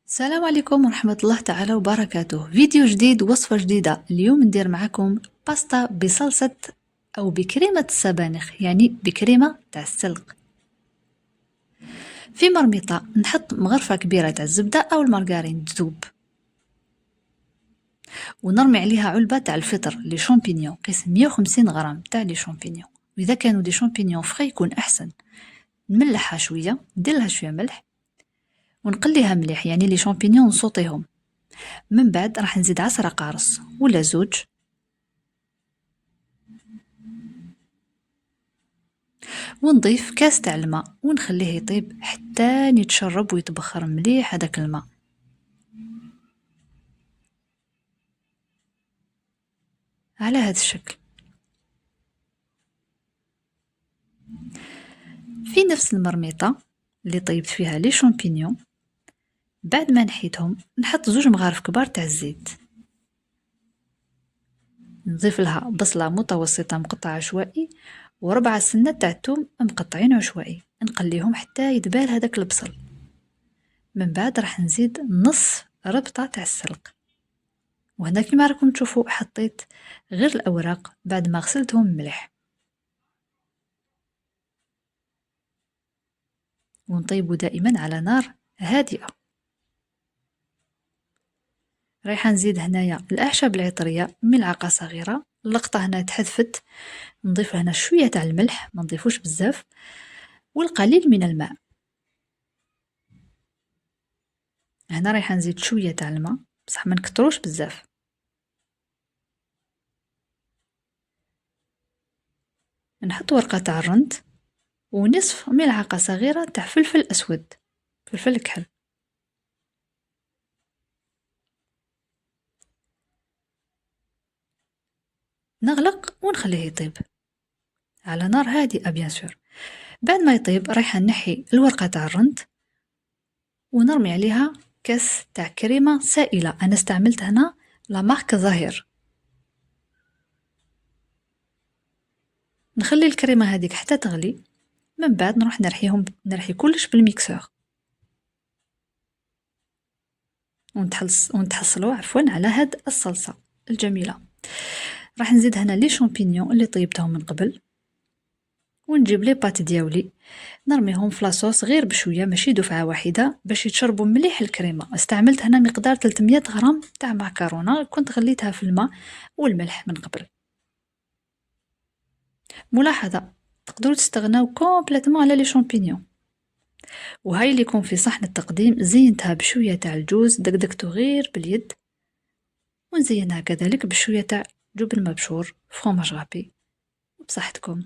السلام عليكم ورحمة الله تعالى وبركاته. فيديو جديد، وصفة جديدة. اليوم ندير معكم باستا بصلصة أو بكريمة السبانخ، يعني بكريمة تاع السلق. في مرميطة نحط مغرفة كبيرة تاع الزبدة أو المارغرين تذوب، ونرمي عليها علبة تاع الفطر لي شامبينيون، قيس 150 غرام تاع لي شامبينيون، وإذا كانوا دي شامبينيون فري يكون أحسن. نملحها شوية، نديرلها شوية ملح ونقليها مليح، يعني لي شامبينيون نصوطيهم. من بعد راح نزيد 10 قارص ولا زوج، ونضيف كاس تاع الماء ونخليه يطيب حتى يتشرب ويتبخر مليح هذاك الماء. على هذا الشكل. في نفس المرميطة اللي طيبت فيها لي شامبينيون، بعد ما نحيتهم نحط 2 مغارف كبار تاع الزيت، نضيف لها بصلة متوسطة مقطعة عشوائي و4 سنات تاع الثوم مقطعين عشوائي، نقليهم حتى يدبال هذاك البصل. من بعد راح نزيد نص ربطة تاع السلق، وهنا كيما راكم تشوفوا حطيت غير الأوراق بعد ما غسلتهم مليح. ونطيبوا دائما على نار هادئة. رايحة نزيد هنايا الأعشاب العطرية ملعقة صغيرة، اللقطة هنا تحذفت، نضيف هنا شوية تاع الملح، ما نضيفوش بزاف، والقليل من الماء. هنا رايحة نزيد شوية تاع الماء بصح ما نكتروش بزاف. نحط ورقة تاع الرند ونصف ملعقة صغيرة تاع فلفل أسود، فلفل كحل. نغلق ونخليه يطيب على نار هادئة بيان سور. بعد ما يطيب رايحة نحي الورقة تاع الرند ونرمي عليها كاس تاع كريمة سائلة، أنا استعملت هنا لا مارك ظاهر. نخلي الكريمة هذيك حتى تغلي، من بعد نروح نرحي كلش بالميكسور ونتحصلوا على هاد الصلصة الجميلة. راح نزيد هنا لي شامبينيون اللي طيبتهم من قبل، ونجيب لي بات دياولي نرميهم في لاصوص غير بشويه ماشي دفعه واحده باش يتشربوا مليح الكريمه. استعملت هنا مقدار 300 غرام تاع معكرونه كنت غليتها في الماء والملح من قبل. ملاحظه، تقدروا تستغناو كومبليتوم على لي شامبينيون. وهاي اللي يكون في صحن التقديم زينتها بشويه تاع الجوز دقدقته غير باليد، ونزينها كذلك بشويه تاع جبن مبشور، فرomاج غابي. بصحتكم.